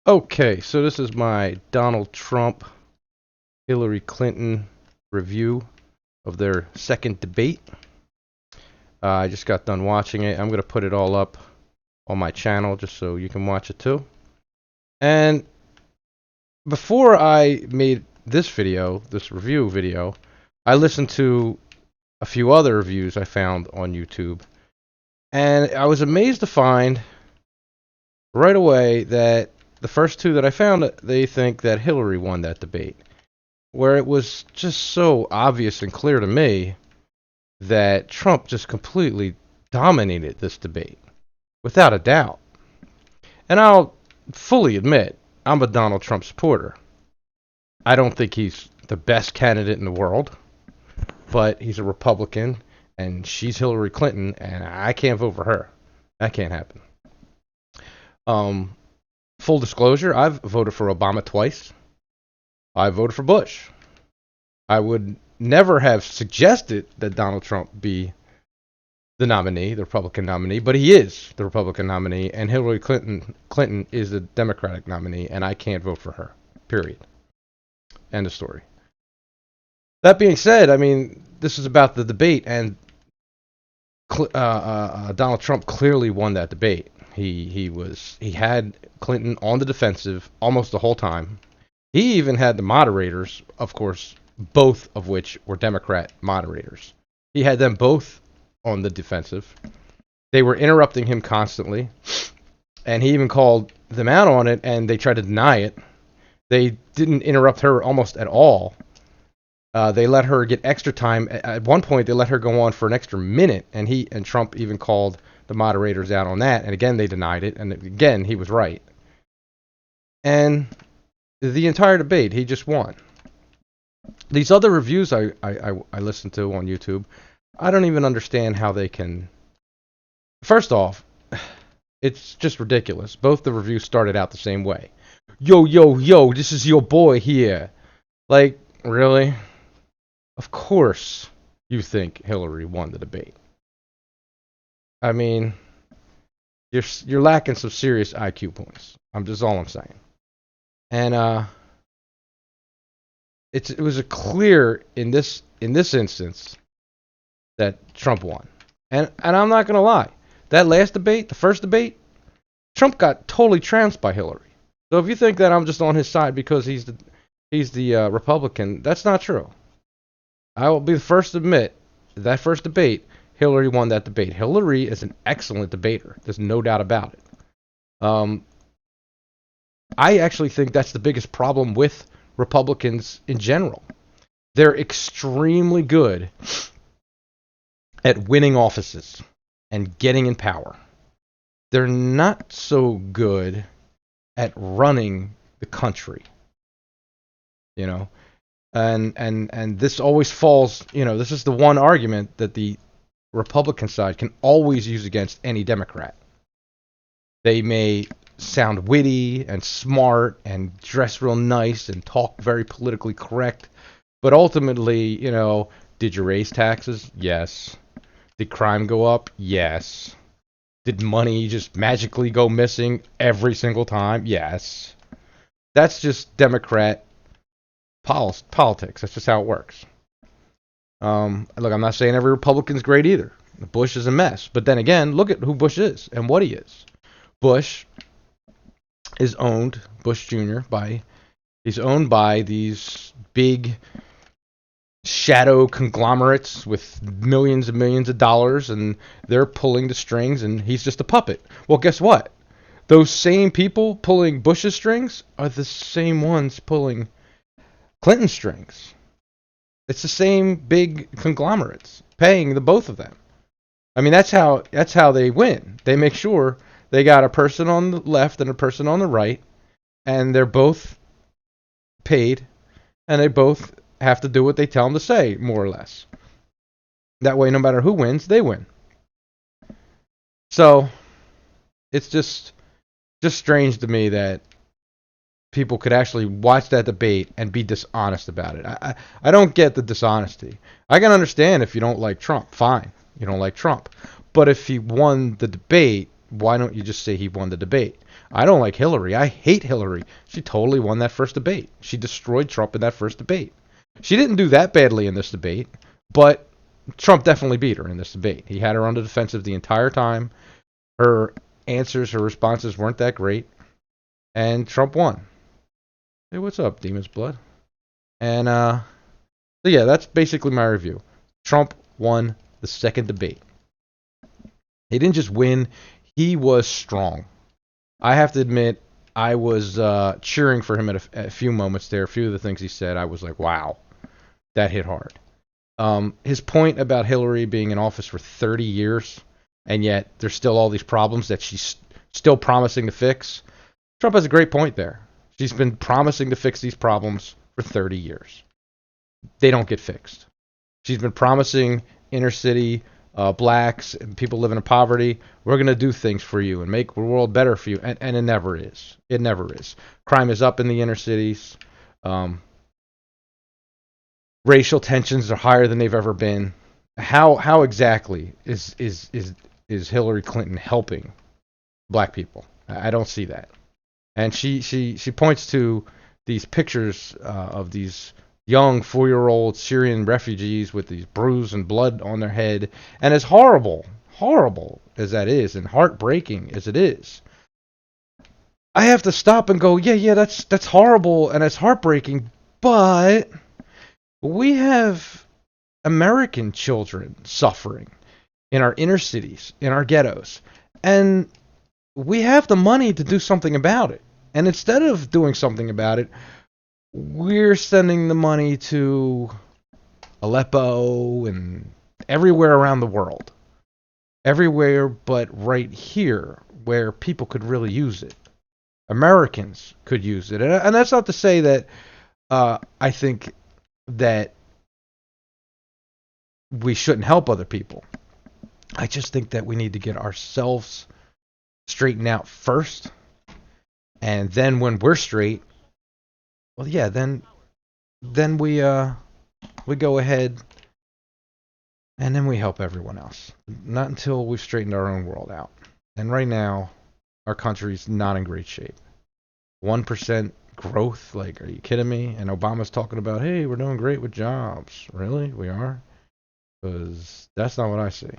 Okay, so this is my Donald Trump, Hillary Clinton review of their second debate. I just got done watching it. I'm going to put it all up on my channel just so you can watch it too. And before I made this video, this review video, I listened to a few other reviews I found on YouTube. And I was amazed to find right away that the first two that I found, they think that Hillary won that debate, where it was just so obvious and clear to me that Trump just completely dominated this debate, without a doubt. And I'll fully admit, I'm a Donald Trump supporter. I don't think he's the best candidate in the world, but he's a Republican, and she's Hillary Clinton, and I can't vote for her. That can't happen. Full disclosure, I've voted for Obama twice. I voted for Bush. I would never have suggested that Donald Trump be the nominee, the Republican nominee, but he is the Republican nominee, and Hillary Clinton is the Democratic nominee, and I can't vote for her. Period. End of story. That being said, I mean, this is about the debate, and Donald Trump clearly won that debate. He had Clinton on the defensive almost the whole time. He even had the moderators, of course, both of which were Democrat moderators. He had them both on the defensive. They were interrupting him constantly, and he even called them out on it, and they tried to deny it. They didn't interrupt her almost at all. They let her get extra time. At one point, they let her go on for an extra minute, and Trump even called the moderators out on that, and again, they denied it, and again, he was right. And the entire debate, he just won. These other reviews I listened to on YouTube, I don't even understand how they can. First off, it's just ridiculous. Both the reviews started out the same way. Yo, this is your boy here. Like, really? Of course you think Hillary won the debate. I mean, you're lacking some serious IQ points. Just all I'm saying. And it was a clear in this instance that Trump won. And I'm not gonna lie, that last debate, the first debate, Trump got totally trounced by Hillary. So if you think that I'm just on his side because he's the Republican, that's not true. I will be the first to admit that first debate, Hillary won that debate. Hillary is an excellent debater. There's no doubt about it. I actually think that's the biggest problem with Republicans in general. They're extremely good at winning offices and getting in power. They're not so good at running the country. You know, and this always falls, this is the one argument that the Republican side can always use against any Democrat. They may sound witty and smart and dress real nice and talk very politically correct, but ultimately, did you raise taxes? Yes. Did crime go up? Yes. Did money just magically go missing every single time? Yes. That's just Democrat politics. That's just how it works. Look, I'm not saying every Republican's great either. Bush is a mess. But then again, look at who Bush is and what he is. Bush Jr. He's owned by these big shadow conglomerates with millions and millions of dollars, and they're pulling the strings, and he's just a puppet. Well, guess what? Those same people pulling Bush's strings are the same ones pulling Clinton's strings. It's the same big conglomerates paying the both of them. I mean, that's how they win. They make sure they got a person on the left and a person on the right, and they're both paid, and they both have to do what they tell them to say, more or less. That way, no matter who wins, they win. So, it's just strange to me that people could actually watch that debate and be dishonest about it. I don't get the dishonesty. I can understand if you don't like Trump. Fine. You don't like Trump. But if he won the debate, why don't you just say he won the debate? I don't like Hillary. I hate Hillary. She totally won that first debate. She destroyed Trump in that first debate. She didn't do that badly in this debate, but Trump definitely beat her in this debate. He had her on the defensive the entire time. Her answers, her responses weren't that great, and Trump won. Hey, what's up, Demon's Blood? And so yeah, that's basically my review. Trump won the second debate. He didn't just win, he was strong. I have to admit, I was cheering for him at a few moments there. A few of the things he said, I was like, wow, that hit hard. His point about Hillary being in office for 30 years, and yet there's still all these problems that she's still promising to fix. Trump has a great point there. She's been promising to fix these problems for 30 years. They don't get fixed. She's been promising inner city blacks and people living in poverty, we're going to do things for you and make the world better for you. And it never is. It never is. Crime is up in the inner cities. Racial tensions are higher than they've ever been. How exactly is Hillary Clinton helping black people? I don't see that. And she points to these pictures of these young 4-year-old Syrian refugees with these bruises and blood on their head. And as horrible as that is, and heartbreaking as it is, I have to stop and go, yeah, that's horrible and it's heartbreaking, but we have American children suffering in our inner cities, in our ghettos, and we have the money to do something about it. And instead of doing something about it, we're sending the money to Aleppo and everywhere around the world. Everywhere but right here where people could really use it. Americans could use it. And that's not to say that I think that we shouldn't help other people. I just think that we need to get ourselves straightened out first. And then when we're straight, well, yeah, then we go ahead and then we help everyone else. Not until we've straightened our own world out. And right now, our country's not in great shape. 1% growth? Like, are you kidding me? And Obama's talking about, hey, we're doing great with jobs. Really? We are? Because that's not what I see.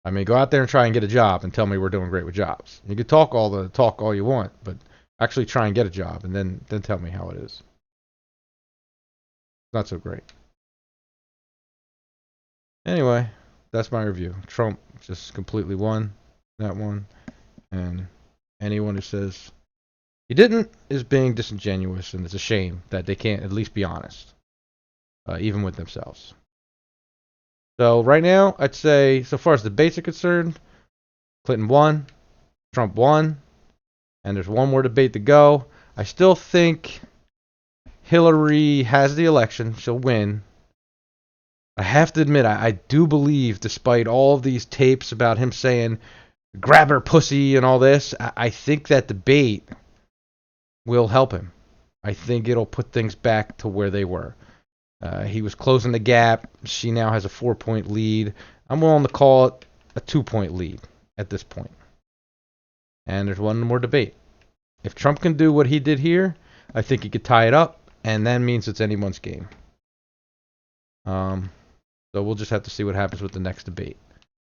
I mean, go out there and try and get a job and tell me we're doing great with jobs. You can talk all you want, but actually try and get a job and then tell me how it is. Not so great. Anyway, that's my review. Trump just completely won that one. And anyone who says he didn't is being disingenuous, and it's a shame that they can't at least be honest, even with themselves. So right now, I'd say, so far as the debates are concerned, Clinton won, Trump won, and there's one more debate to go. I still think Hillary has the election. She'll win. I have to admit, I do believe, despite all of these tapes about him saying, grab her pussy and all this, I think that debate will help him. I think it'll put things back to where they were. He was closing the gap. She now has a 4-point lead. I'm willing to call it a 2-point lead at this point. And there's one more debate. If Trump can do what he did here, I think he could tie it up, and that means it's anyone's game. So we'll just have to see what happens with the next debate.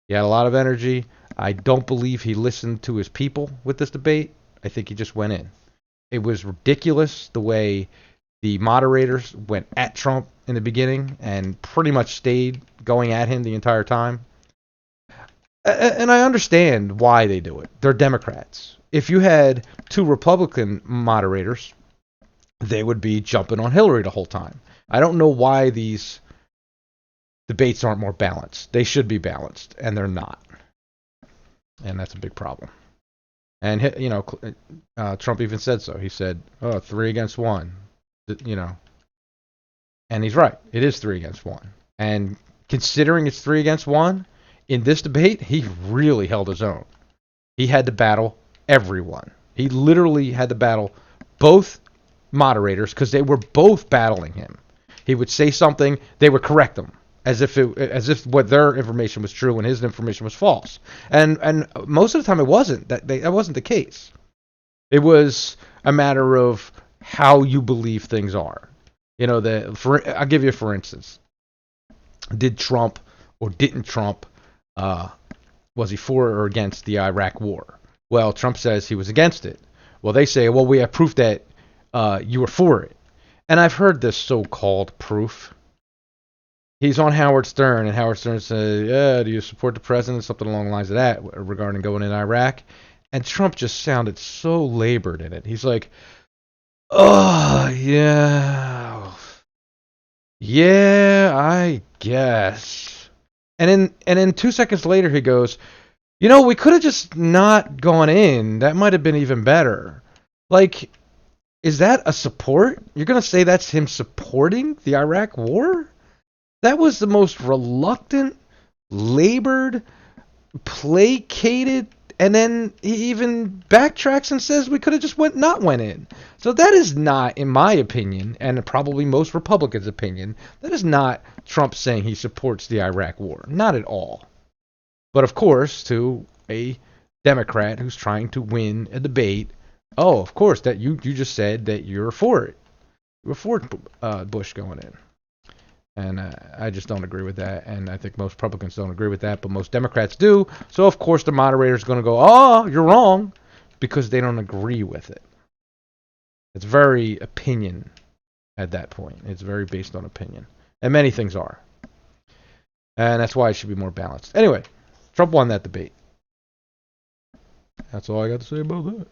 He had a lot of energy. I don't believe he listened to his people with this debate. I think he just went in. It was ridiculous the way the moderators went at Trump in the beginning and pretty much stayed going at him the entire time. And I understand why they do it. They're Democrats. If you had 2 Republican moderators, they would be jumping on Hillary the whole time. I don't know why these debates aren't more balanced. They should be balanced, and they're not. And that's a big problem. And, you know, Trump even said so. He said, 3 against 1. You know. And he's right. It is 3 against 1. And considering it's 3 against 1, in this debate, he really held his own. He had to battle everyone. He literally had to battle both moderators because they were both battling him. He would say something, they would correct him. as if what their information was true and his information was false. And most of the time it wasn't. That wasn't the case. It was a matter of how you believe things are. You know, I'll give you for instance. Did Trump or didn't Trump, was he for or against the Iraq war? Well, Trump says he was against it. Well, they say, well, we have proof that you were for it. And I've heard this so-called proof. He's on Howard Stern, and Howard Stern says, yeah, do you support the president? Something along the lines of that regarding going in Iraq. And Trump just sounded so labored in it. He's like, oh, yeah. Yeah, I guess. And then 2 seconds later he goes, you know, we could have just not gone in. That might have been even better. Like, is that a support? You're going to say that's him supporting the Iraq war? That was the most reluctant, labored, placated, and then he even backtracks and says we could have just not went in. So that is not, in my opinion, and probably most Republicans' opinion, that is not Trump saying he supports the Iraq war. Not at all. But of course, to a Democrat who's trying to win a debate, oh, of course, that you just said that you're for it. You were for Bush going in. And I just don't agree with that. And I think most Republicans don't agree with that, but most Democrats do. So, of course, the moderator's going to go, oh, you're wrong, because they don't agree with it. It's very opinion at that point. It's very based on opinion. And many things are. And that's why it should be more balanced. Anyway, Trump won that debate. That's all I got to say about that.